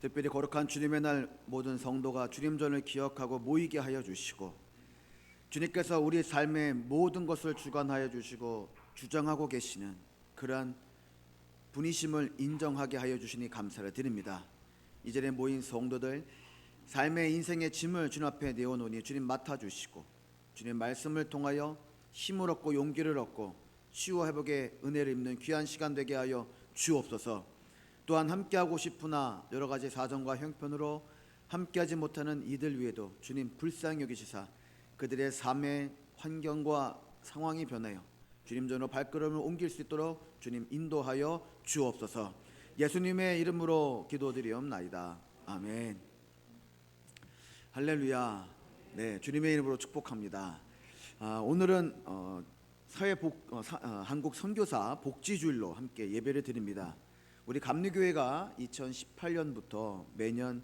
특별히 거룩한 주님의 날 모든 성도가 주님전을 기억하고 모이게 하여 주시고, 주님께서 우리 삶의 모든 것을 주관하여 주시고 주장하고 계시는 그러한 분이심을 인정하게 하여 주시니 감사를 드립니다. 이 자리에 모인 성도들, 삶의 인생의 짐을 주님 앞에 내어놓으니 주님 맡아주시고, 주님 말씀을 통하여 힘을 얻고 용기를 얻고 치유와 회복의 은혜를 입는 귀한 시간 되게 하여 주옵소서. 또한 함께하고 싶으나 여러 가지 사정과 형편으로 함께하지 못하는 이들 위에도 주님 불쌍히 여기시사 그들의 삶의 환경과 상황이 변하여 주님 전으로 발걸음을 옮길 수 있도록 주님 인도하여 주옵소서. 예수님의 이름으로 기도드리옵나이다. 아멘. 할렐루야. 네, 주님의 이름으로 축복합니다. 오늘은 한국 선교사 복지주일로 함께 예배를 드립니다. 우리 감리교회가 2018년부터 매년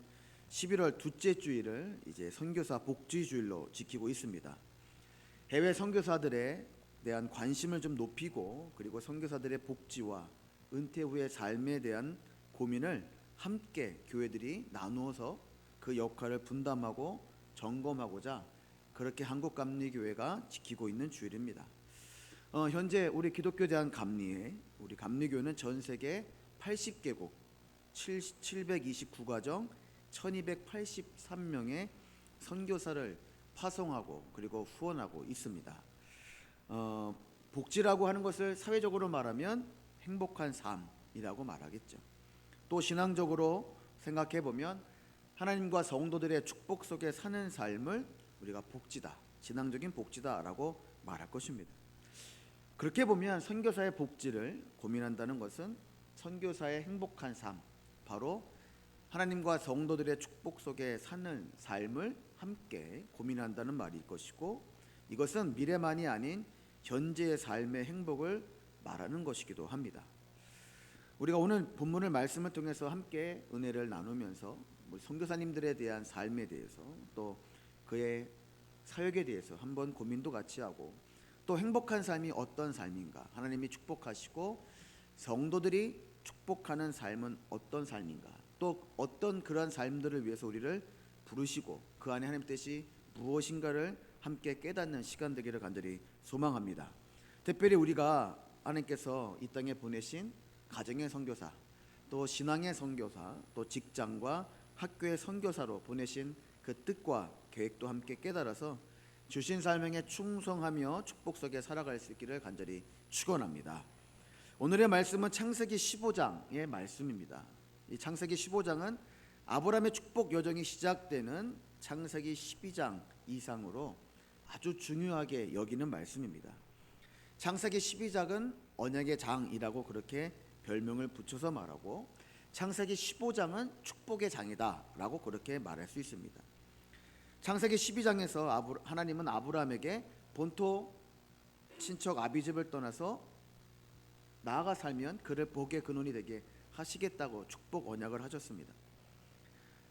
11월 둘째 주일을 이제 선교사 복지주일로 지키고 있습니다. 해외 선교사들에 대한 관심을 좀 높이고, 그리고 선교사들의 복지와 은퇴 후의 삶에 대한 고민을 함께 교회들이 나누어서 그 역할을 분담하고 점검하고자 그렇게 한국감리교회가 지키고 있는 주일입니다. 현재 우리 기독교에 대한 감리회, 우리 감리교회는 전 세계 80개국 729가정 1283명의 선교사를 파송하고 그리고 후원하고 있습니다. 복지라고 하는 것을 사회적으로 말하면 행복한 삶이라고 말하겠죠. 또 신앙적으로 생각해 보면 하나님과 성도들의 축복 속에 사는 삶을 우리가 복지다, 신앙적인 복지다라고 말할 것입니다. 그렇게 보면 선교사의 복지를 고민한다는 것은 선교사의 행복한 삶, 바로 하나님과 성도들의 축복 속에 사는 삶을 함께 고민한다는 말일 것이고, 이것은 미래만이 아닌 현재의 삶의 행복을 말하는 것이기도 합니다. 우리가 오늘 본문을 말씀을 통해서 함께 은혜를 나누면서 선교사님들에 대한 삶에 대해서, 또 그의 사역에 대해서 한번 고민도 같이 하고, 또 행복한 삶이 어떤 삶인가, 하나님이 축복하시고 성도들이 축복하는 삶은 어떤 삶인가, 또 어떤 그런 삶들을 위해서 우리를 부르시고 그 안에 하나님 뜻이 무엇인가를 함께 깨닫는 시간 되기를 간절히 소망합니다. 특별히 우리가 하나님께서 이 땅에 보내신 가정의 선교사, 또 신앙의 선교사, 또 직장과 학교의 선교사로 보내신 그 뜻과 계획도 함께 깨달아서 주신 사명에 충성하며 축복 속에 살아갈 수 있기를 간절히 축원합니다. 오늘의 말씀은 창세기 15장의 말씀입니다. 이 창세기 15장은 아브라함의 축복 여정이 시작되는 창세기 12장 이상으로 아주 중요하게 여기는 말씀입니다. 창세기 12장은 언약의 장이라고 그렇게 별명을 붙여서 말하고, 창세기 15장은 축복의 장이다라고 그렇게 말할 수 있습니다. 창세기 12장에서 하나님은 아브라함에게 본토 친척 아비집을 떠나서 나아가 살면 그를 복의 근원이 되게 하시겠다고 축복 언약을 하셨습니다.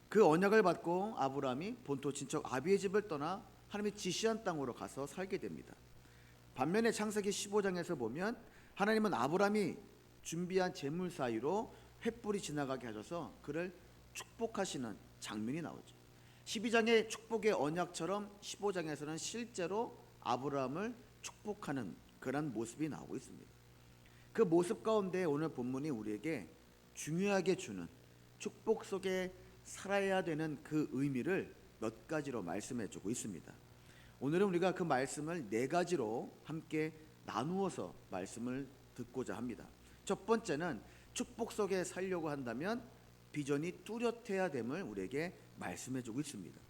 그 언약을 받고 아브라함이 본토 친척 아비의 집을 떠나 하나님이 지시한 땅으로 가서 살게 됩니다. 반면에 창세기 15장에서 보면 하나님은 아브라함이 준비한 재물 사이로 횃불이 지나가게 하셔서 그를 축복하시는 장면이 나오죠. 12장의 축복의 언약처럼 15장에서는 실제로 아브라함을 축복하는 그런 모습이 나오고 있습니다. 그 모습 가운데 오늘 본문이 우리에게 중요하게 주는 축복 속에 살아야 되는 그 의미를 몇 가지로 말씀해 주고 있습니다. 오늘은 우리가 그 말씀을 네 가지로 함께 나누어서 말씀을 듣고자 합니다. 첫 번째는 축복 속에 살려고 한다면 비전이 뚜렷해야 됨을 우리에게 말씀해 주고 있습니다.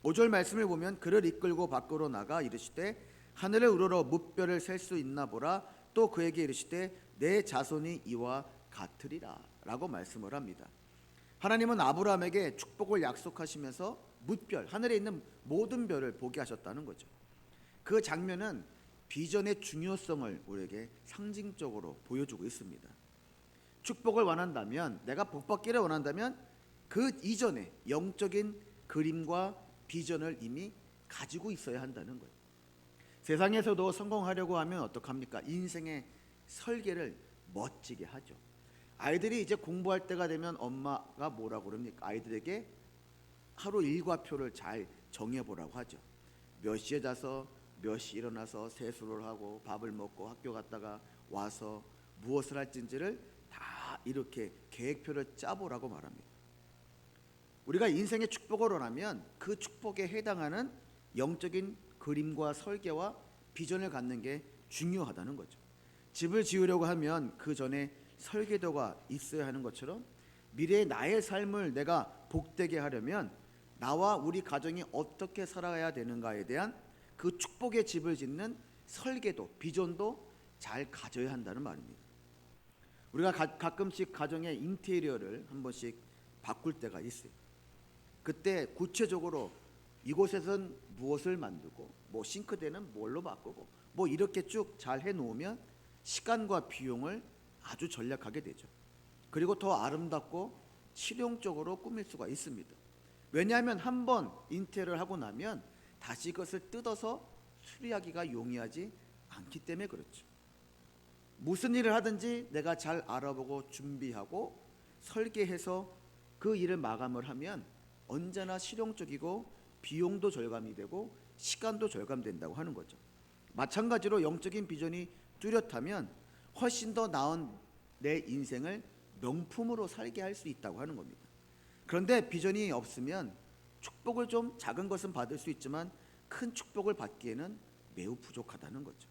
5절 말씀을 보면 그를 이끌고 밖으로 나가 이르시되 하늘을 우러러 무뼈를 셀 수 있나 보라. 또 그에게 이르시되 내 자손이 이와 같으리라 라고 말씀을 합니다. 하나님은 아브라함에게 축복을 약속하시면서 무별, 하늘에 있는 모든 별을 보게 하셨다는 거죠. 그 장면은 비전의 중요성을 우리에게 상징적으로 보여주고 있습니다. 축복을 원한다면, 내가 복받기를 원한다면 그 이전에 영적인 그림과 비전을 이미 가지고 있어야 한다는 거예요. 세상에서도 성공하려고 하면 어떡합니까? 인생의 설계를 멋지게 하죠. 아이들이 이제 공부할 때가 되면 엄마가 뭐라고 그럽니까? 아이들에게 하루 일과표를 잘 정해보라고 하죠. 몇 시에 자서 몇 시 일어나서 세수를 하고 밥을 먹고 학교 갔다가 와서 무엇을 할지를 다 이렇게 계획표를 짜보라고 말합니다. 우리가 인생의 축복을 원하면 그 축복에 해당하는 영적인 그림과 설계와 비전을 갖는 게 중요하다는 거죠. 집을 지으려고 하면 그 전에 설계도가 있어야 하는 것처럼 미래의 나의 삶을 내가 복되게 하려면 나와 우리 가정이 어떻게 살아가야 되는가에 대한 그 축복의 집을 짓는 설계도, 비전도 잘 가져야 한다는 말입니다. 우리가 가끔씩 가정의 인테리어를 한 번씩 바꿀 때가 있어요. 그때 구체적으로 이곳에선 무엇을 만들고 뭐 싱크대는 뭘로 바꾸고 뭐 이렇게 쭉 잘 해놓으면 시간과 비용을 아주 절약하게 되죠. 그리고 더 아름답고 실용적으로 꾸밀 수가 있습니다. 왜냐하면 한번 인테리어를 하고 나면 다시 그것을 뜯어서 수리하기가 용이하지 않기 때문에 그렇죠. 무슨 일을 하든지 내가 잘 알아보고 준비하고 설계해서 그 일을 마감을 하면 언제나 실용적이고 비용도 절감이 되고 시간도 절감된다고 하는 거죠. 마찬가지로 영적인 비전이 뚜렷하면 훨씬 더 나은 내 인생을 명품으로 살게 할 수 있다고 하는 겁니다. 그런데 비전이 없으면 축복을 좀 작은 것은 받을 수 있지만 큰 축복을 받기에는 매우 부족하다는 거죠.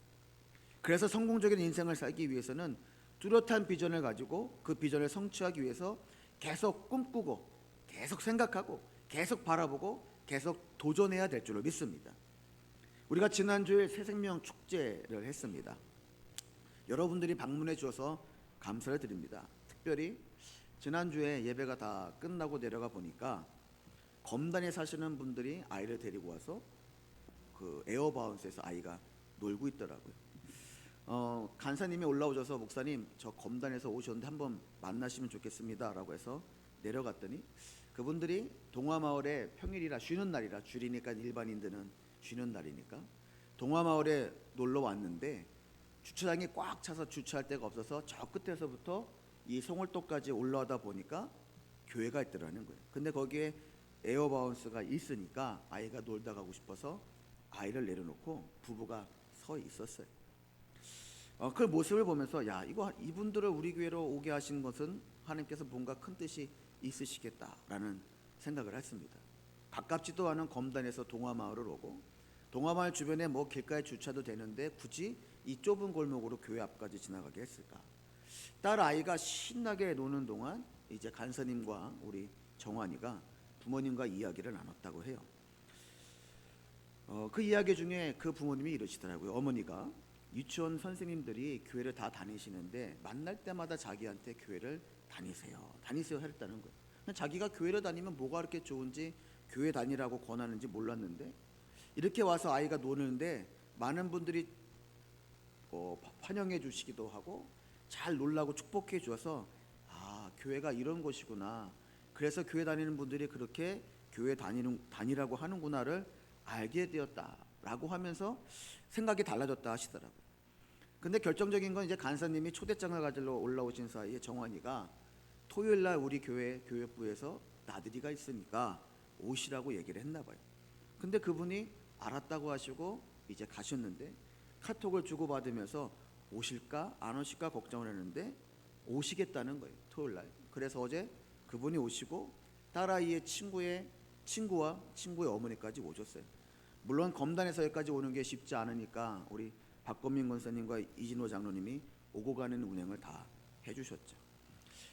그래서 성공적인 인생을 살기 위해서는 뚜렷한 비전을 가지고 그 비전을 성취하기 위해서 계속 꿈꾸고 계속 생각하고 계속 바라보고 계속 도전해야 될 줄로 믿습니다. 우리가 지난주에 새생명 축제를 했습니다. 여러분들이 방문해 주셔서 감사를 드립니다. 특별히 지난주에 예배가 다 끝나고 내려가 보니까 검단에 사시는 분들이 아이를 데리고 와서 그 에어바운스에서 아이가 놀고 있더라고요. 간사님이 올라오셔서 목사님 저 검단에서 오셨는데 한번 만나시면 좋겠습니다 라고 해서 내려갔더니 그분들이 동화마을에 평일이라 쉬는 날이라 주리니까 일반인들은 쉬는 날이니까 동화마을에 놀러 왔는데 주차장이 꽉 차서 주차할 데가 없어서 저 끝에서부터 이 송월도까지 올라오다 보니까 교회가 있더라는 거예요. 근데 거기에 에어바운스가 있으니까 아이가 놀다 가고 싶어서 아이를 내려놓고 부부가 서 있었어요. 그 모습을 보면서 야 이거 이분들을 우리 교회로 오게 하신 것은 하나님께서 뭔가 큰 뜻이 있으시겠다라는 생각을 했습니다. 가깝지도 않은 검단에서 동화마을을 오고 동화마을 주변에 뭐 길가에 주차도 되는데 굳이 이 좁은 골목으로 교회 앞까지 지나가게 했을까? 딸 아이가 신나게 노는 동안 이제 간사님과 우리 정환이가 부모님과 이야기를 나눴다고 해요. 그 이야기 중에 그 부모님이 이러시더라고요. 어머니가 유치원 선생님들이 교회를 다 다니시는데 만날 때마다 자기한테 교회를 다니세요 했다는 거예요. 자기가 교회를 다니면 뭐가 그렇게 좋은지 교회 다니라고 권하는지 몰랐는데 이렇게 와서 아이가 노는데 많은 분들이 환영해 주시기도 하고 잘 놀라고 축복해 주어서 아 교회가 이런 곳이구나. 그래서 교회 다니는 분들이 그렇게 교회 다니라고 하는구나를 알게 되었다라고 하면서 생각이 달라졌다 하시더라고요. 근데 결정적인 건 이제 간사님이 초대장을 가지러 올라오신 사이에 정환이가 토요일 날 우리 교회부에서 나들이가 있으니까 오시라고 얘기를 했나 봐요. 근데 그분이 알았다고 하시고 이제 가셨는데 카톡을 주고받으면서 오실까 안 오실까 걱정을 했는데 오시겠다는 거예요. 토요일 날. 그래서 어제 그분이 오시고 딸아이의 친구와 친구의 어머니까지 오셨어요. 물론 검단에서 여기까지 오는 게 쉽지 않으니까 우리 박건민 권사님과 이진호 장로님이 오고 가는 운행을 다 해주셨죠.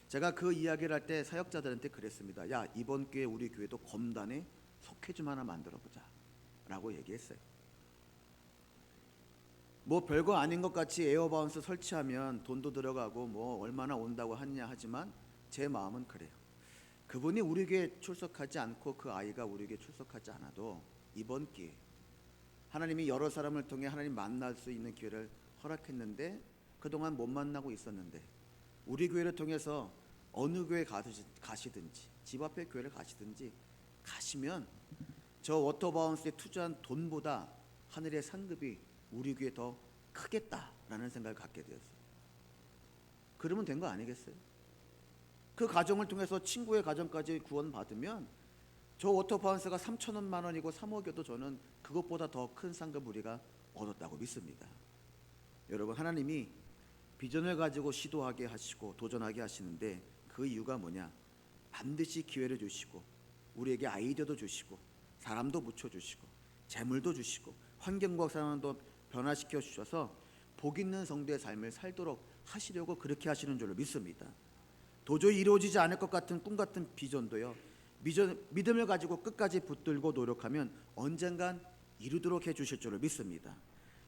제가 그 이야기를 할 때 사역자들한테 그랬습니다. 야 이번 기회에 우리 교회도 검단에 속해 좀 하나 만들어보자 라고 얘기했어요. 뭐 별거 아닌 것 같이 에어바운스 설치하면 돈도 들어가고 뭐 얼마나 온다고 하느냐 하지만 제 마음은 그래요. 그분이 우리 교회에 출석하지 않고 그 아이가 우리 교회에 출석하지 않아도 이번 기회 하나님이 여러 사람을 통해 하나님 만날 수 있는 기회를 허락했는데 그동안 못 만나고 있었는데 우리 교회를 통해서 어느 교회 가시든지 집 앞에 교회를 가시든지 가시면 저 워터바운스에 투자한 돈보다 하늘의 상급이 우리 교회에 더 크겠다라는 생각을 갖게 되었어요. 그러면 된 거 아니겠어요? 그 가정을 통해서 친구의 가정까지 구원받으면 저 워터파운스가 3천만 원이고 3억이어도 저는 그것보다 더 큰 상급 우리가 얻었다고 믿습니다. 여러분, 하나님이 비전을 가지고 시도하게 하시고 도전하게 하시는데 그 이유가 뭐냐? 반드시 기회를 주시고 우리에게 아이디어도 주시고 사람도 붙여주시고 재물도 주시고 환경과 상황도 변화시켜 주셔서 복 있는 성도의 삶을 살도록 하시려고 그렇게 하시는 줄로 믿습니다. 도저히 이루어지지 않을 것 같은 꿈 같은 비전도요, 믿음을 가지고 끝까지 붙들고 노력하면 언젠간 이루도록 해주실 줄을 믿습니다.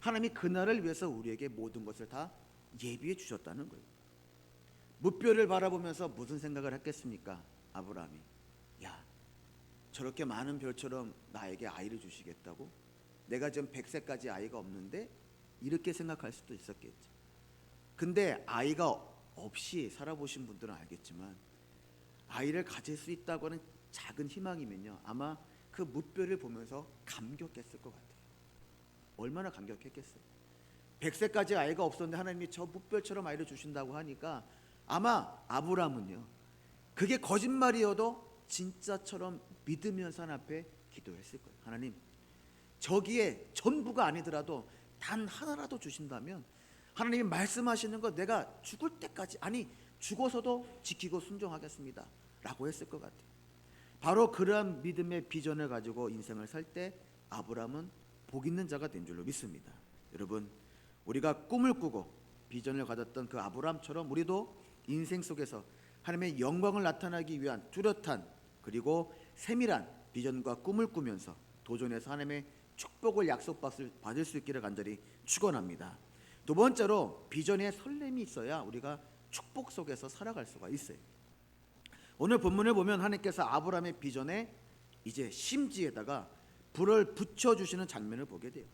하나님이 그날을 위해서 우리에게 모든 것을 다 예비해 주셨다는 거예요. 무뼈를 바라보면서 무슨 생각을 했겠습니까? 아브라함이, 야, 저렇게 많은 별처럼 나에게 아이를 주시겠다고? 내가 지금 100세까지 아이가 없는데? 이렇게 생각할 수도 있었겠죠. 근데 아이가 없이 살아보신 분들은 알겠지만 아이를 가질 수 있다고 하는 작은 희망이면요, 아마 그 무뼈를 보면서 감격했을 것 같아요. 얼마나 감격했겠어요. 100세까지 아이가 없었는데 하나님이 저 무뼈처럼 아이를 주신다고 하니까 아마 아브라함은요, 그게 거짓말이어도 진짜처럼 믿으면서 하나님 앞에 기도했을 거예요. 하나님, 저기에 전부가 아니더라도 단 하나라도 주신다면 하나님이 말씀하시는 거 내가 죽을 때까지, 아니 죽어서도 지키고 순종하겠습니다 라고 했을 것 같아요. 바로 그러한 믿음의 비전을 가지고 인생을 살 때 아브라함은 복 있는 자가 된 줄로 믿습니다. 여러분, 우리가 꿈을 꾸고 비전을 가졌던 그 아브라함처럼 우리도 인생 속에서 하나님의 영광을 나타나기 위한 뚜렷한 그리고 세밀한 비전과 꿈을 꾸면서 도전해서 하나님의 축복을 약속받을 수 있기를 간절히 축원합니다. 두 번째로, 비전에 설렘이 있어야 우리가 축복 속에서 살아갈 수가 있어요. 오늘 본문을 보면 하나님께서 아브라함의 비전에 이제 심지에다가 불을 붙여주시는 장면을 보게 돼요.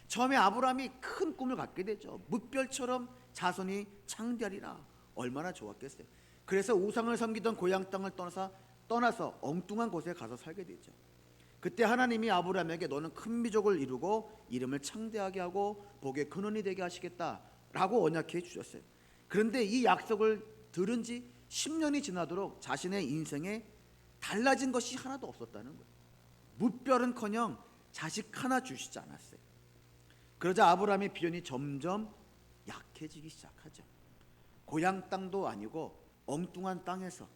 처음에 아브라함이 큰 꿈을 갖게 되죠. 무별처럼 자손이 창대하리라. 얼마나 좋았겠어요. 그래서 우상을 섬기던 고향 땅을 떠나서 엉뚱한 곳에 가서 살게 되죠. 그때 하나님이 아브라함에게 너는 큰 민족을 이루고 이름을 창대하게 하고 복의 근원이 되게 하시겠다라고 언약해 주셨어요. 그런데 이 약속을 들은 지 10년이 지나도록 자신의 인생에 달라진 것이 하나도 없었다는 거예요. 무별은커녕 자식 하나 주시지 않았어요. 그러자 아브라함의 비전이 점점 약해지기 시작하죠. 고향 땅도 아니고 엉뚱한 땅에서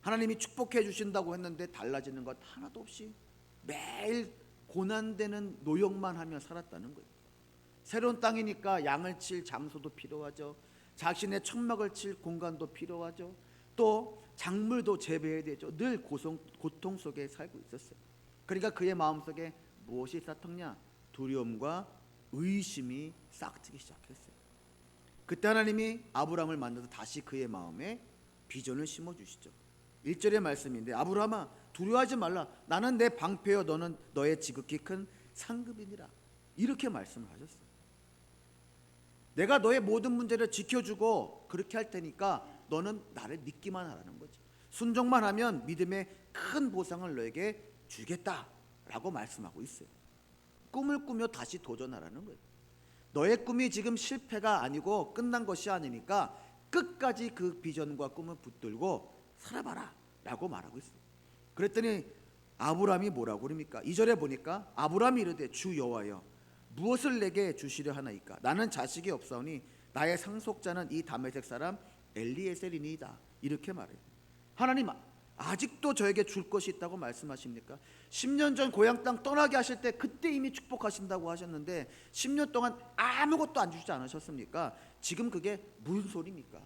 하나님이 축복해 주신다고 했는데 달라지는 것 하나도 없이 매일 고난되는 노역만 하며 살았다는 거예요. 새로운 땅이니까 양을 칠 장소도 필요하죠. 자신의 천막을 칠 공간도 필요하죠. 또 작물도 재배해야 되죠. 늘 고통 속에 살고 있었어요. 그러니까 그의 마음속에 무엇이 싹트냐? 두려움과 의심이 싹트기 시작했어요. 그때 하나님이 아브라함을 만나서 다시 그의 마음에 비전을 심어주시죠. 1절의 말씀인데, 아브라함아 두려워하지 말라. 나는 내 방패여 너는 너의 지극히 큰 상급이니라. 이렇게 말씀을 하셨어요. 내가 너의 모든 문제를 지켜주고 그렇게 할 테니까 너는 나를 믿기만 하라는 거지. 순종만 하면 믿음의 큰 보상을 너에게 주겠다라고 말씀하고 있어요. 꿈을 꾸며 다시 도전하라는 거예요. 너의 꿈이 지금 실패가 아니고 끝난 것이 아니니까 끝까지 그 비전과 꿈을 붙들고 살아봐라 라고 말하고 있어요. 그랬더니 아브라함이 뭐라고 그럽니까? 2절에 보니까 아브라함이 이르되 주 여호와여 무엇을 내게 주시려 하나이까? 나는 자식이 없사오니 나의 상속자는 이 다메섹 사람 엘리에셀이니이다. 이렇게 말해요. 하나님 아직도 저에게 줄 것이 있다고 말씀하십니까? 10년 전 고향 땅 떠나게 하실 때 그때 이미 축복하신다고 하셨는데 10년 동안 아무것도 안 주시지 않으셨습니까? 지금 그게 무슨 소리입니까?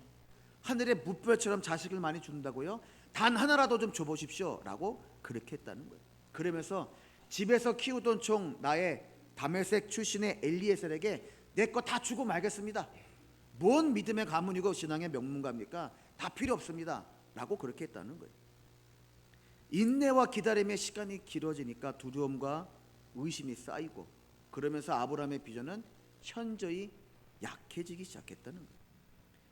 하늘의 무별처럼 자식을 많이 준다고요? 단 하나라도 좀 줘보십시오 라고 그렇게 했다는 거예요. 그러면서 집에서 키우던 종 나의 다메섹 출신의 엘리에셀에게 내 거 다 주고 말겠습니다. 뭔 믿음의 가문이고 신앙의 명문가입니까? 다 필요 없습니다 라고 그렇게 했다는 거예요. 인내와 기다림의 시간이 길어지니까 두려움과 의심이 쌓이고, 그러면서 아브라함의 비전은 현저히 약해지기 시작했다는 거예요.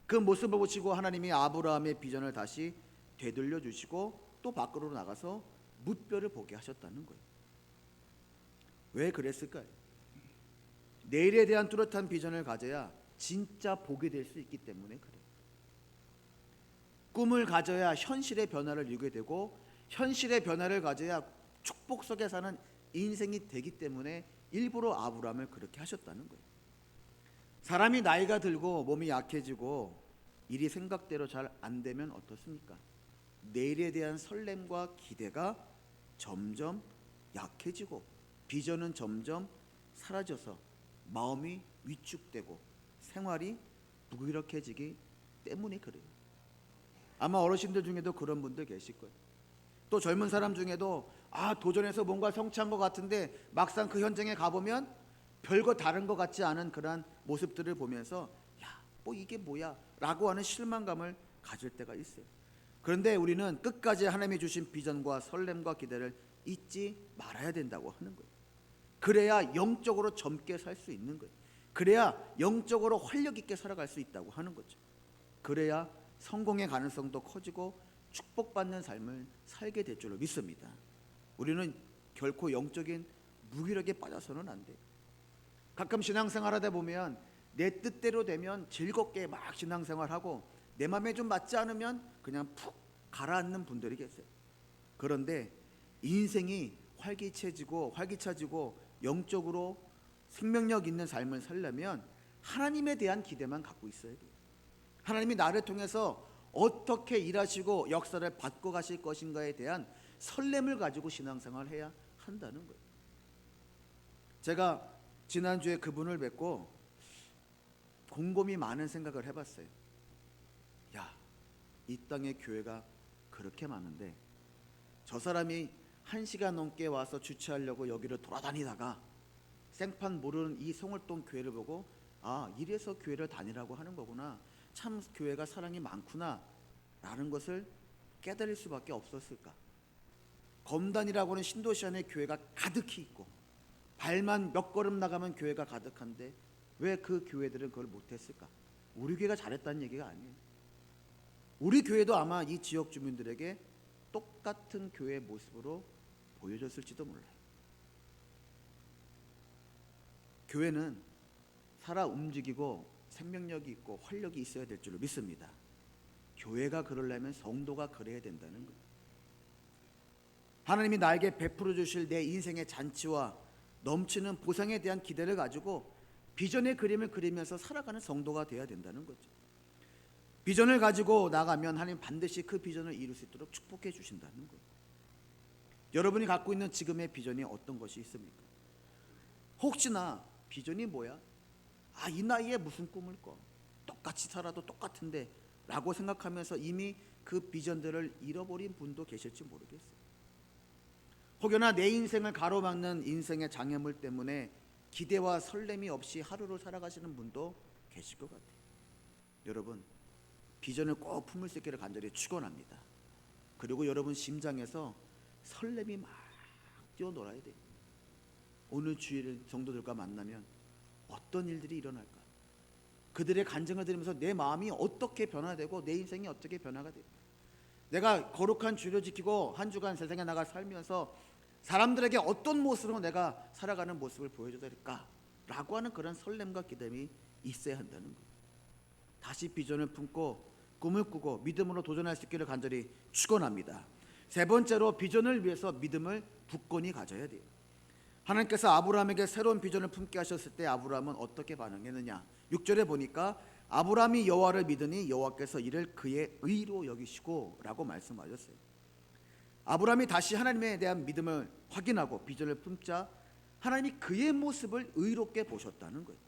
그 모습을 보시고 하나님이 아브라함의 비전을 다시 되돌려 주시고 또 밖으로 나가서 무뼈를 보게 하셨다는 거예요. 왜 그랬을까요? 내일에 대한 뚜렷한 비전을 가져야 진짜 보게 될 수 있기 때문에 그래요. 꿈을 가져야 현실의 변화를 이루게 되고 현실의 변화를 가져야 축복 속에 사는 인생이 되기 때문에 일부러 아브라함을 그렇게 하셨다는 거예요. 사람이 나이가 들고 몸이 약해지고 일이 생각대로 잘 안 되면 어떻습니까? 내일에 대한 설렘과 기대가 점점 약해지고 비전은 점점 사라져서 마음이 위축되고 생활이 무기력해지기 때문에 그래요. 아마 어르신들 중에도 그런 분들 계실 거예요. 또 젊은 사람 중에도 도전해서 뭔가 성취한 것 같은데 막상 그 현장에 가보면 별거 다른 것 같지 않은 그런 모습들을 보면서 뭐 이게 뭐야 라고 하는 실망감을 가질 때가 있어요. 그런데 우리는 끝까지 하나님이 주신 비전과 설렘과 기대를 잊지 말아야 된다고 하는 거예요. 그래야 영적으로 젊게 살 수 있는 거예요. 그래야 영적으로 활력 있게 살아갈 수 있다고 하는 거죠. 그래야 성공의 가능성도 커지고 축복받는 삶을 살게 될 줄로 믿습니다. 우리는 결코 영적인 무기력에 빠져서는 안 돼요. 가끔 신앙생활하다 보면 내 뜻대로 되면 즐겁게 막 신앙생활하고 내 마음에 좀 맞지 않으면 그냥 푹 가라앉는 분들이 계세요. 그런데 인생이 활기차지고 영적으로 생명력 있는 삶을 살려면 하나님에 대한 기대만 갖고 있어야 돼요. 하나님이 나를 통해서 어떻게 일하시고 역사를 바꿔 가실 것인가에 대한 설렘을 가지고 신앙생활을 해야 한다는 거예요. 제가 지난주에 그분을 뵙고 곰곰이 많은 생각을 해봤어요. 이 땅에 교회가 그렇게 많은데 저 사람이 1시간 넘게 와서 주차하려고 여기를 돌아다니다가 생판 모르는 이 송월동 교회를 보고 이래서 교회를 다니라고 하는 거구나, 참 교회가 사랑이 많구나 라는 것을 깨달을 수밖에 없었을까. 검단이라고 하는 신도시 안에 교회가 가득히 있고 발만 몇 걸음 나가면 교회가 가득한데 왜 그 교회들은 그걸 못했을까? 우리 교회가 잘했다는 얘기가 아니에요. 우리 교회도 아마 이 지역 주민들에게 똑같은 교회의 모습으로 보여줬을지도 몰라요. 교회는 살아 움직이고 생명력이 있고 활력이 있어야 될 줄로 믿습니다. 교회가 그러려면 성도가 그래야 된다는 거예요. 하나님이 나에게 베풀어 주실 내 인생의 잔치와 넘치는 보상에 대한 기대를 가지고 비전의 그림을 그리면서 살아가는 성도가 되어야 된다는 거죠. 비전을 가지고 나가면 하나님 반드시 그 비전을 이룰 수 있도록 축복해 주신다는 거예요. 여러분이 갖고 있는 지금의 비전이 어떤 것이 있습니까? 혹시나 비전이 뭐야? 이 나이에 무슨 꿈을 꿔? 똑같이 살아도 똑같은데 라고 생각하면서 이미 그 비전들을 잃어버린 분도 계실지 모르겠어요. 혹여나 내 인생을 가로막는 인생의 장애물 때문에 기대와 설렘이 없이 하루를 살아가시는 분도 계실 것 같아요. 여러분, 비전을 꼭 품을 수 있기를 간절히 축원합니다. 그리고 여러분 심장에서 설렘이 막 뛰어놀아야 돼요. 오늘 주일 성도들과 만나면 어떤 일들이 일어날까? 그들의 간증을 들으면서 내 마음이 어떻게 변화되고 내 인생이 어떻게 변화가 될까? 내가 거룩한 주일을 지키고 한 주간 세상에 나가 살면서 사람들에게 어떤 모습으로 내가 살아가는 모습을 보여줘야 될까? 라고 하는 그런 설렘과 기대이 있어야 한다는 거예요. 다시 비전을 품고 꿈을 꾸고 믿음으로 도전할 수 있기를 간절히 축원합니다. 세 번째로 비전을 위해서 믿음을 굳건히 가져야 돼요. 하나님께서 아브라함에게 새로운 비전을 품게 하셨을 때 아브라함은 어떻게 반응했느냐? 6절에 보니까 아브라함이 여호와를 믿으니 여호와께서 이를 그의 의로 여기시고 라고 말씀하셨어요. 아브라함이 다시 하나님에 대한 믿음을 확인하고 비전을 품자 하나님이 그의 모습을 의롭게 보셨다는 거예요.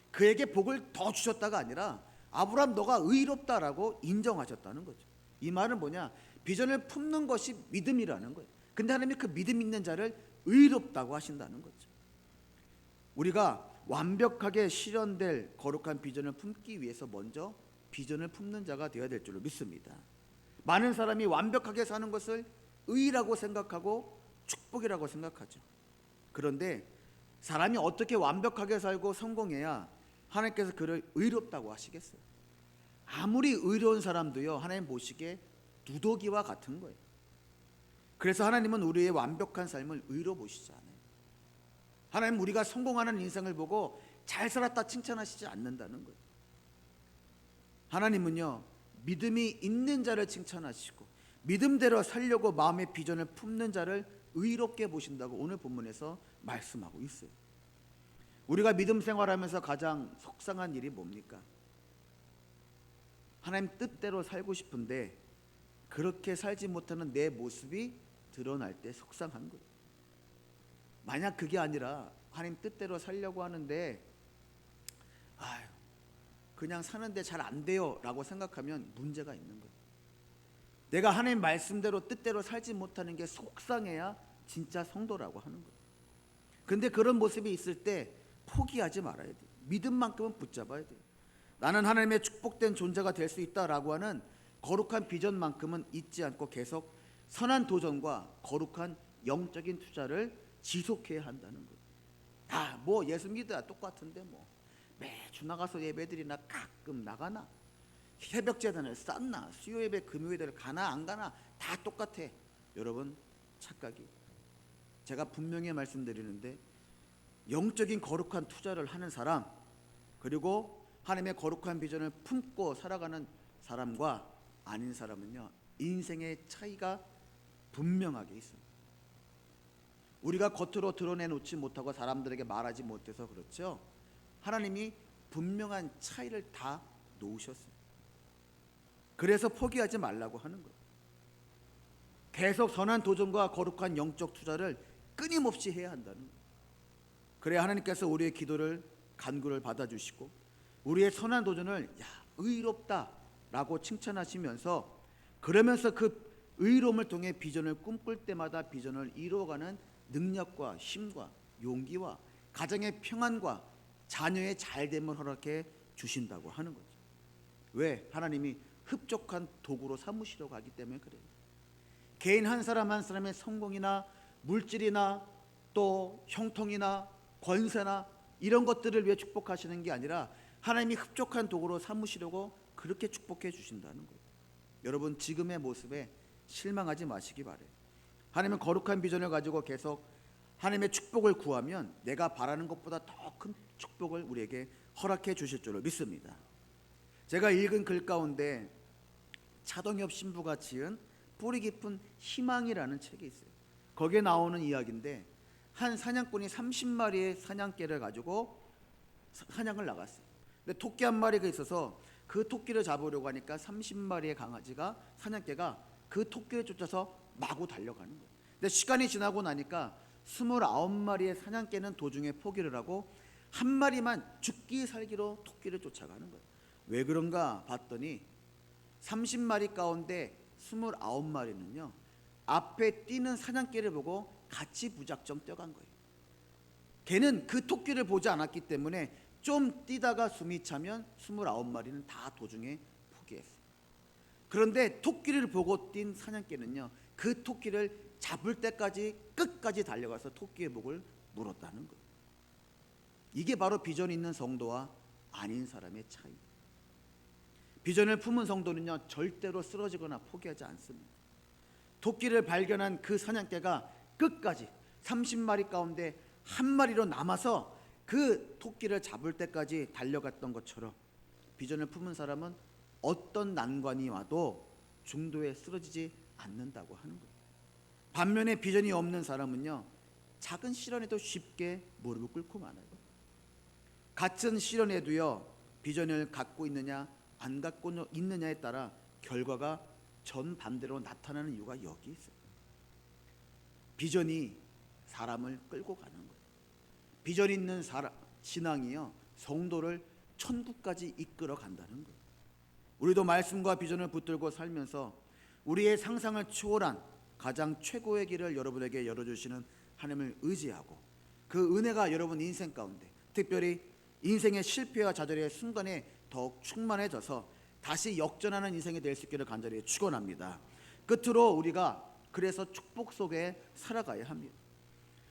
그에게 복을 더 주셨다가 아니라 아브라함 너가 의롭다라고 인정하셨다는 거죠. 이 말은 뭐냐? 비전을 품는 것이 믿음이라는 거예요. 근데 하나님이 그 믿음 있는 자를 의롭다고 하신다는 거죠. 우리가 완벽하게 실현될 거룩한 비전을 품기 위해서 먼저 비전을 품는 자가 되어야 될 줄로 믿습니다. 많은 사람이 완벽하게 사는 것을 의라고 생각하고 축복이라고 생각하죠. 그런데 사람이 어떻게 완벽하게 살고 성공해야 하나님께서 그를 의롭다고 하시겠어요? 아무리 의로운 사람도요, 하나님 보시기에 누더기와 같은 거예요. 그래서 하나님은 우리의 완벽한 삶을 의로 보시지 않아요. 하나님 우리가 성공하는 인생을 보고 잘 살았다 칭찬하시지 않는다는 거예요. 하나님은요, 믿음이 있는 자를 칭찬하시고 믿음대로 살려고 마음의 비전을 품는 자를 의롭게 보신다고 오늘 본문에서 말씀하고 있어요. 우리가 믿음 생활하면서 가장 속상한 일이 뭡니까? 하나님 뜻대로 살고 싶은데 그렇게 살지 못하는 내 모습이 드러날 때 속상한 거예요. 만약 그게 아니라 하나님 뜻대로 살려고 하는데 그냥 사는데 잘 안 돼요 라고 생각하면 문제가 있는 거예요. 내가 하나님 말씀대로 뜻대로 살지 못하는 게 속상해야 진짜 성도라고 하는 거예요. 근데 그런 모습이 있을 때 포기하지 말아야 돼요. 믿음만큼은 붙잡아야 돼요. 나는 하나님의 축복된 존재가 될 수 있다라고 하는 거룩한 비전만큼은 잊지 않고 계속 선한 도전과 거룩한 영적인 투자를 지속해야 한다는 거예요. 뭐 예수 믿어야 똑같은데 뭐 매주 나가서 예배드리나 가끔 나가나 새벽 제단을 쌓나 수요 예배 금요 예배를 가나 안 가나 다 똑같아. 여러분 착각이. 제가 분명히 말씀드리는데 영적인 거룩한 투자를 하는 사람 그리고 하나님의 거룩한 비전을 품고 살아가는 사람과 아닌 사람은요 인생의 차이가 분명하게 있습니다. 우리가 겉으로 드러내놓지 못하고 사람들에게 말하지 못해서 그렇죠. 하나님이 분명한 차이를 다 놓으셨어요. 그래서 포기하지 말라고 하는 거예요. 계속 선한 도전과 거룩한 영적 투자를 끊임없이 해야 한다는 거예요. 그래야 하나님께서 우리의 기도를 간구를 받아주시고 우리의 선한 도전을 의롭다라고 칭찬하시면서 그러면서 그 의로움을 통해 비전을 꿈꿀 때마다 비전을 이루어가는 능력과 힘과 용기와 가정의 평안과 자녀의 잘됨을 허락해 주신다고 하는 거죠. 왜? 하나님이 흡족한 도구로 삼으시려고 하기 때문에 그래요. 개인 한 사람 한 사람의 성공이나 물질이나 또 형통이나 권세나 이런 것들을 위해 축복하시는 게 아니라 하나님이 흡족한 도구로 삼으시려고 그렇게 축복해 주신다는 거예요. 여러분 지금의 모습에 실망하지 마시기 바래요. 하나님은 거룩한 비전을 가지고 계속 하나님의 축복을 구하면 내가 바라는 것보다 더 큰 축복을 우리에게 허락해 주실 줄을 믿습니다. 제가 읽은 글 가운데 차동엽 신부가 지은 뿌리 깊은 희망이라는 책이 있어요. 거기에 나오는 이야기인데 한 사냥꾼이 30마리의 사냥개를 가지고 사냥을 나갔어요. 근데 토끼 한 마리가 있어서 그 토끼를 잡으려고 하니까 30마리의 강아지가 사냥개가 그 토끼를 쫓아서 마구 달려가는 거예요. 근데 시간이 지나고 나니까 29마리의 사냥개는 도중에 포기를 하고 한 마리만 죽기 살기로 토끼를 쫓아가는 거예요. 왜 그런가 봤더니 30마리 가운데 29마리는요 앞에 뛰는 사냥개를 보고 같이 무작정 뛰어간 거예요. 걔는 그 토끼를 보지 않았기 때문에 좀 뛰다가 숨이 차면 29마리는 다 도중에 포기했어요. 그런데 토끼를 보고 뛴 사냥개는요 그 토끼를 잡을 때까지 끝까지 달려가서 토끼의 목을 물었다는 거예요. 이게 바로 비전 있는 성도와 아닌 사람의 차이. 비전을 품은 성도는요 절대로 쓰러지거나 포기하지 않습니다. 토끼를 발견한 그 사냥개가 끝까지 30마리 가운데 한 마리로 남아서 그 토끼를 잡을 때까지 달려갔던 것처럼 비전을 품은 사람은 어떤 난관이 와도 중도에 쓰러지지 않는다고 하는 거예요. 반면에 비전이 없는 사람은요 작은 시련에도 쉽게 무릎을 꿇고 말아요. 같은 시련에도요 비전을 갖고 있느냐 안 갖고 있느냐에 따라 결과가 전반대로 나타나는 이유가 여기 있어요. 비전이 사람을 끌고 가는 거예요. 비전 있는 신앙이요 성도를 천국까지 이끌어 간다는 거예요. 우리도 말씀과 비전을 붙들고 살면서 우리의 상상을 초월한 가장 최고의 길을 여러분에게 열어주시는 하나님을 의지하고 그 은혜가 여러분 인생 가운데 특별히 인생의 실패와 좌절의 순간에 더욱 충만해져서 다시 역전하는 인생이 될 수 있기를 간절히 축원합니다. 끝으로 우리가 그래서 축복 속에 살아가야 합니다.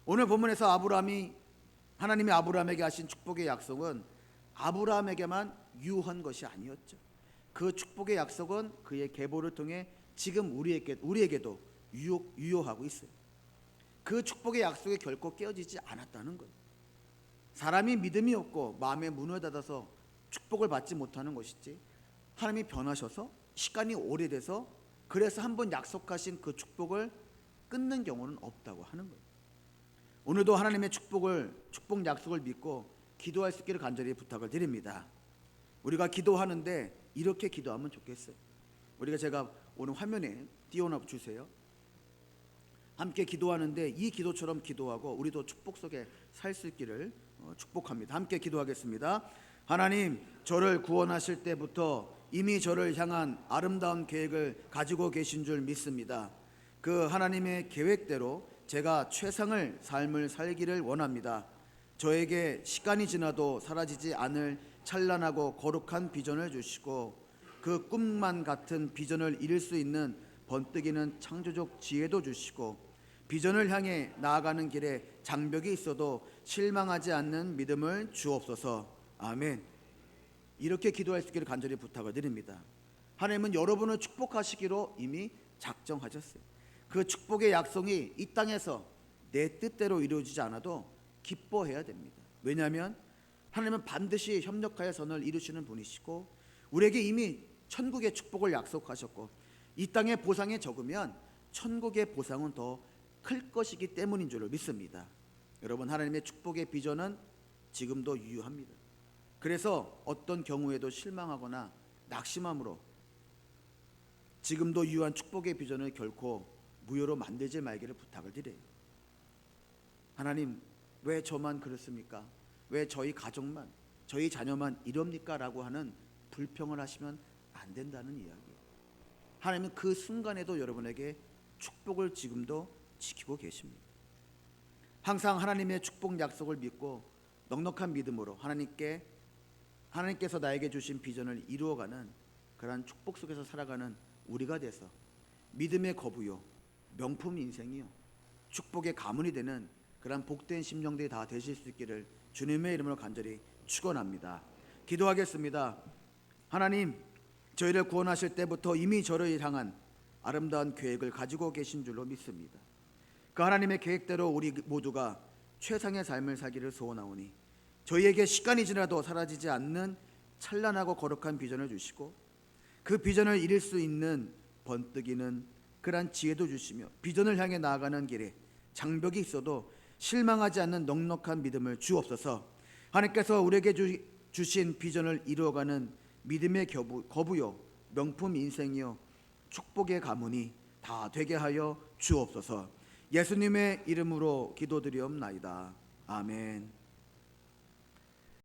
오늘 본문에서 하나님이 아브라함에게 하신 축복의 약속은 아브라함에게만 유효한 것이 아니었죠. 그 축복의 약속은 그의 계보를 통해 지금 우리에게도 유효하고 있어요. 그 축복의 약속이 결코 깨어지지 않았다는 거예요. 사람이 믿음이 없고 마음에 문을 닫아서 축복을 받지 못하는 것이지 하나님이 변하셔서 시간이 오래돼서 그래서 한번 약속하신 그 축복을 끊는 경우는 없다고 하는 거예요. 오늘도 하나님의 축복 약속을 믿고 기도할 수 있기를 간절히 부탁을 드립니다. 우리가 기도하는데 이렇게 기도하면 좋겠어요. 제가 오늘 화면에 띄워놔 주세요. 함께 기도하는데 이 기도처럼 기도하고 우리도 축복 속에 살 수 있기를 축복합니다. 함께 기도하겠습니다. 하나님, 저를 구원하실 때부터 이미 저를 향한 아름다운 계획을 가지고 계신 줄 믿습니다. 그 하나님의 계획대로 제가 최상의 삶을 살기를 원합니다. 저에게 시간이 지나도 사라지지 않을 찬란하고 거룩한 비전을 주시고 그 꿈만 같은 비전을 이룰 수 있는 번뜩이는 창조적 지혜도 주시고 비전을 향해 나아가는 길에 장벽이 있어도 실망하지 않는 믿음을 주옵소서. 아멘. 이렇게 기도할 수 있기를 간절히 부탁을 드립니다. 하나님은 여러분을 축복하시기로 이미 작정하셨어요. 그 축복의 약속이 이 땅에서 내 뜻대로 이루어지지 않아도 기뻐해야 됩니다. 왜냐하면 하나님은 반드시 협력하여 선을 이루시는 분이시고 우리에게 이미 천국의 축복을 약속하셨고 이 땅의 보상이 적으면 천국의 보상은 더 클 것이기 때문인 줄 믿습니다. 여러분, 하나님의 축복의 비전은 지금도 유효합니다. 그래서 어떤 경우에도 실망하거나 낙심함으로 지금도 유효한 축복의 비전을 결코 무효로 만들지 말기를 부탁을 드려요. 하나님, 왜 저만 그렇습니까? 왜 저희 가족만, 저희 자녀만 이럽니까? 라고 하는 불평을 하시면 안 된다는 이야기예요. 하나님은 그 순간에도 여러분에게 축복을 지금도 지키고 계십니다. 항상 하나님의 축복 약속을 믿고 넉넉한 믿음으로 하나님께서 나에게 주신 비전을 이루어가는 그러한 축복 속에서 살아가는 우리가 돼서 믿음의 거부요, 명품 인생이요, 축복의 가문이 되는 그러한 복된 심령들이 다 되실 수 있기를 주님의 이름으로 간절히 축원합니다. 기도하겠습니다. 하나님, 저희를 구원하실 때부터 이미 저를 향한 아름다운 계획을 가지고 계신 줄로 믿습니다. 그 하나님의 계획대로 우리 모두가 최상의 삶을 살기를 소원하오니 저희에게 시간이 지나도 사라지지 않는 찬란하고 거룩한 비전을 주시고 그 비전을 이룰 수 있는 번뜩이는 그러한 지혜도 주시며 비전을 향해 나아가는 길에 장벽이 있어도 실망하지 않는 넉넉한 믿음을 주옵소서. 하나님께서 우리에게 주신 비전을 이루어가는 믿음의 거부요, 명품 인생이요, 축복의 가문이 다 되게 하여 주옵소서. 예수님의 이름으로 기도드리옵나이다. 아멘.